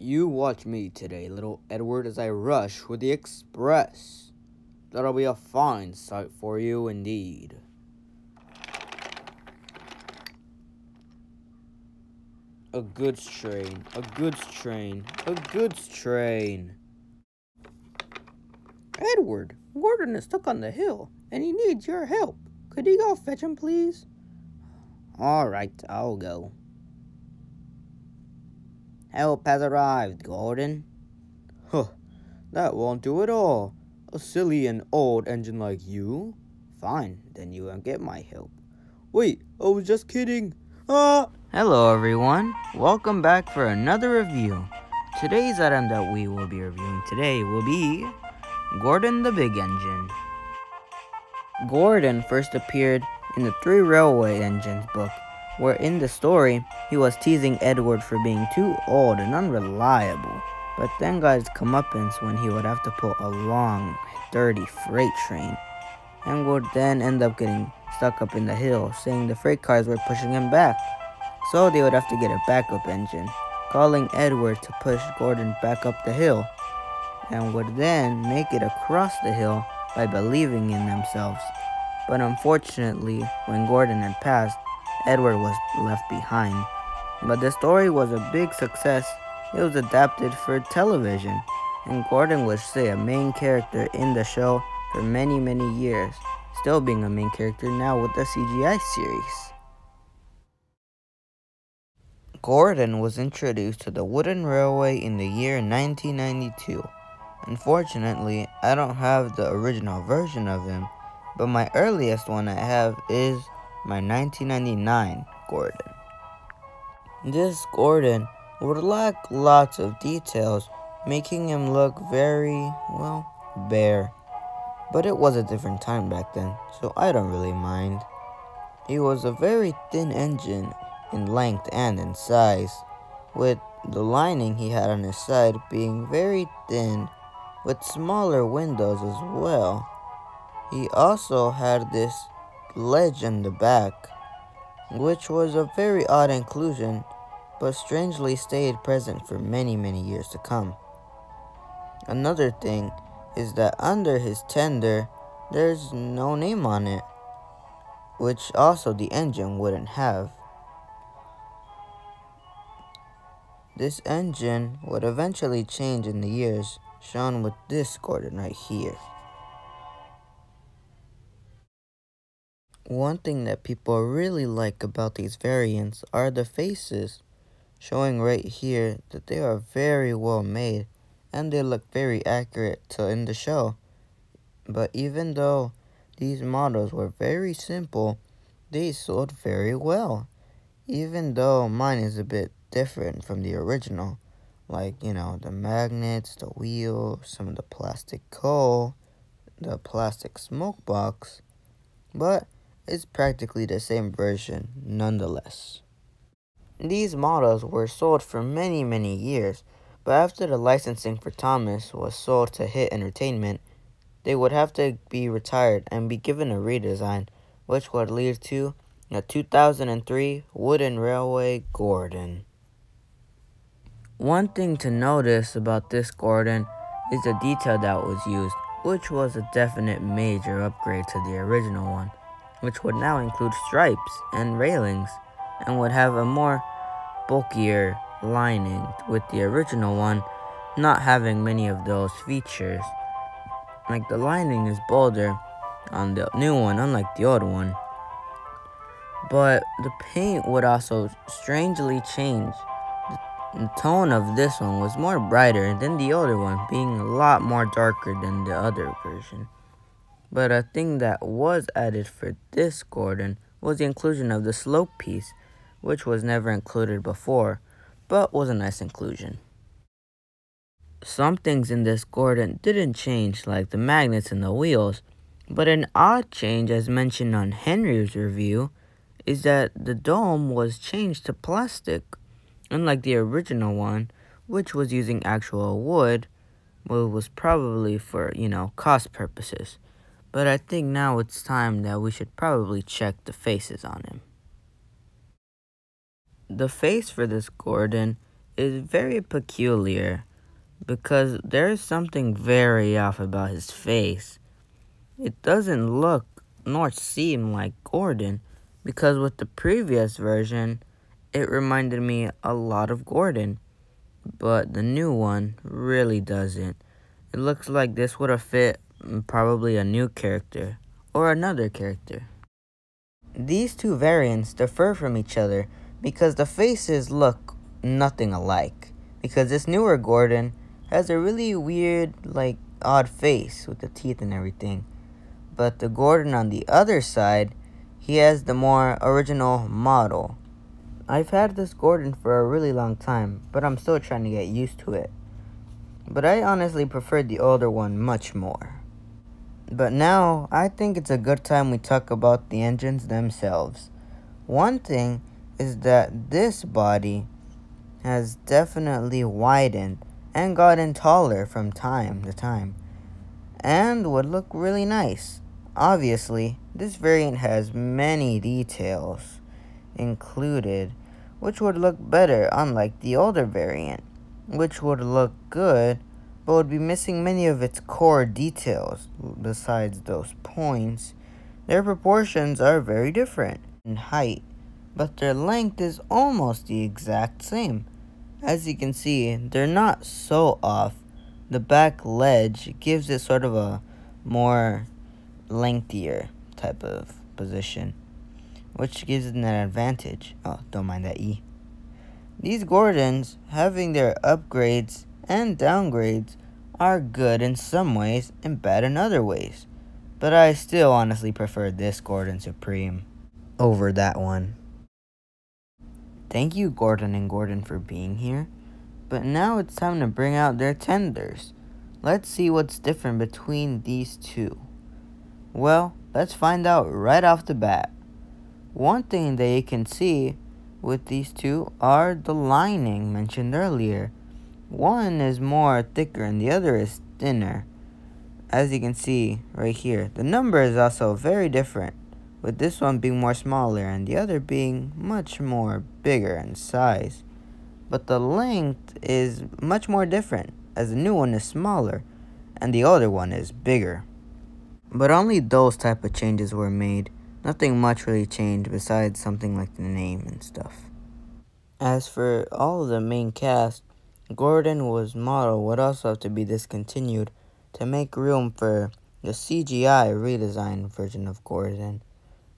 You watch me today, little Edward, as I rush with the express. That'll be a fine sight for you indeed. A goods train, a goods train, a goods train. Edward, Gordon is stuck on the hill, and he needs your help. Could you go fetch him, please? All right, I'll go. Help has arrived, Gordon. Huh, that won't do at all. A silly and old engine like you? Fine, then you won't get my help. Wait, I was just kidding. Hello everyone, welcome back for another review. Today's item that we will be reviewing today will be Gordon the Big Engine. Gordon first appeared in the 3 Railway Engines book, where in the story, he was teasing Edward for being too old and unreliable, but then got his comeuppance when he would have to pull a long, dirty freight train, and would then end up getting stuck up in the hill, saying the freight cars were pushing him back, so they would have to get a backup engine, calling Edward to push Gordon back up the hill, and would then make it across the hill by believing in themselves. But unfortunately, when Gordon had passed, Edward was left behind. But the story was a big success. It was adapted for television, and Gordon was a main character in the show for many, many years, still being a main character now with the CGI series. Gordon was introduced to the wooden railway in the year 1992. Unfortunately, I don't have the original version of him, but my earliest one I have is my 1999 Gordon. This Gordon would lack lots of details, making him look very, bare. But it was a different time back then, so I don't really mind. He was a very thin engine in length and in size, with the lining he had on his side being very thin, with smaller windows as well. He also had this ledge in the back, which was a very odd inclusion, but strangely stayed present for many, many years to come. Another thing is that under his tender, there's no name on it, which also the engine wouldn't have. This engine would eventually change in the years, shown with this Gordon right here. One thing that people really like about these variants are the faces, showing right here that they are very well made and they look very accurate to in the show. But even though these models were very simple, they sold very well. Even though mine is a bit different from the original, like, the magnets, the wheel, some of the plastic coal, the plastic smoke box, but it's practically the same version nonetheless. These models were sold for many, many years, but after the licensing for Thomas was sold to Hit Entertainment, they would have to be retired and be given a redesign, which would lead to a 2003 Wooden Railway Gordon. One thing to notice about this Gordon is the detail that was used, which was a definite major upgrade to the original one, which would now include stripes and railings, and would have a more bulkier lining, with the original one not having many of those features. Like, the lining is bolder on the new one, unlike the old one. But the paint would also strangely change. The tone of this one was more brighter than the older one, being a lot more darker than the other version. But a thing that was added for this Gordon was the inclusion of the slope piece, which was never included before, but was a nice inclusion. Some things in this Gordon didn't change, like the magnets and the wheels, but an odd change, as mentioned on Henry's review, is that the dome was changed to plastic, unlike the original one, which was using actual wood, but was probably for, cost purposes. But I think now it's time that we should probably check the faces on him. The face for this Gordon is very peculiar because there's something very off about his face. It doesn't look nor seem like Gordon, because with the previous version, it reminded me a lot of Gordon, but the new one really doesn't. It looks like this would have fit probably a new character or another character. These two variants differ from each other because the faces look nothing alike, because this newer Gordon has a really weird, odd face with the teeth and everything. But the Gordon on the other side, he has the more original model. I've had this Gordon for a really long time, but I'm still trying to get used to it. But I honestly prefer the older one much more. But now, I think it's a good time we talk about the engines themselves. One thing is that this body has definitely widened and gotten taller from time to time, and would look really nice. Obviously, this variant has many details included, which would look better unlike the older variant, which would look good, but would be missing many of its core details. Besides those points, their proportions are very different in height, but their length is almost the exact same. As you can see, they're not so off. The back ledge gives it sort of a more lengthier type of position, which gives it an advantage. Oh, don't mind that E. These Gordons, having their upgrades and downgrades, are good in some ways and bad in other ways, but I still honestly prefer this Gordon Supreme over that one. Thank you, Gordon and Gordon, for being here, but now it's time to bring out their tenders. Let's see what's different between these two. Well, let's find out right off the bat. One thing that you can see with these two are the lining mentioned earlier. One is more thicker and the other is thinner. As you can see right here, the number is also very different, with this one being more smaller and the other being much more bigger in size. But the length is much more different, as the new one is smaller and the older one is bigger. But only those type of changes were made. Nothing much really changed besides something like the name and stuff. As for all of the main cast, Gordon was model would also have to be discontinued to make room for the CGI redesigned version of Gordon,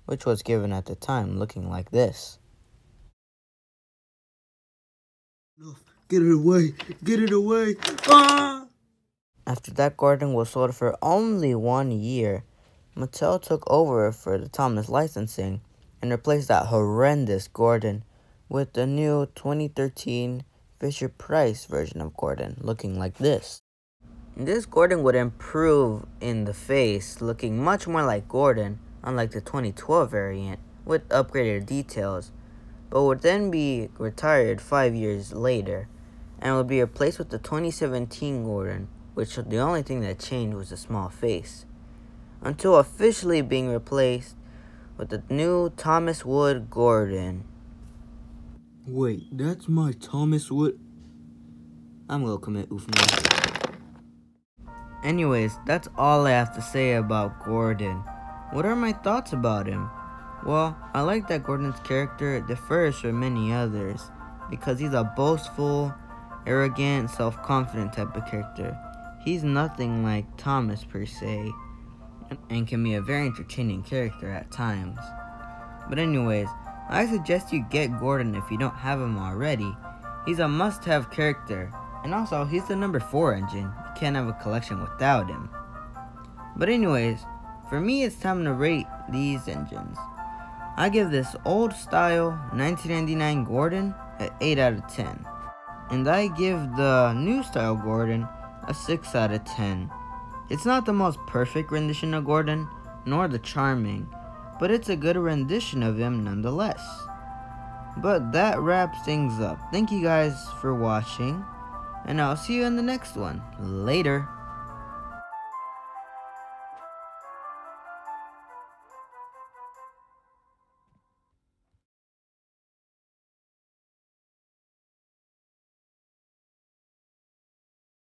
which was given at the time looking like this. Get it away! Get it away! Ah! After that Gordon was sold for only 1 year, Mattel took over for the Thomas licensing and replaced that horrendous Gordon with the new 2013 Fisher-Price version of Gordon, looking like this. This Gordon would improve in the face, looking much more like Gordon, unlike the 2012 variant, with upgraded details, but would then be retired 5 years later, and would be replaced with the 2017 Gordon, which the only thing that changed was a small face, until officially being replaced with the new Thomas Wood Gordon. Wait, that's my Thomas Wood? I'm gonna commit oof now. Anyways, that's all I have to say about Gordon. What are my thoughts about him? Well, I like that Gordon's character differs from many others, because he's a boastful, arrogant, self-confident type of character. He's nothing like Thomas per se, and can be a very entertaining character at times. But anyways, I suggest you get Gordon if you don't have him already. He's a must-have character, and also he's the number 4 engine. You can't have a collection without him. But anyways, for me it's time to rate these engines. I give this old style 1999 Gordon an 8 out of 10. And I give the new style Gordon a 6 out of 10. It's not the most perfect rendition of Gordon, nor the charming, but it's a good rendition of him nonetheless. But that wraps things up. Thank you guys for watching, and I'll see you in the next one. Later.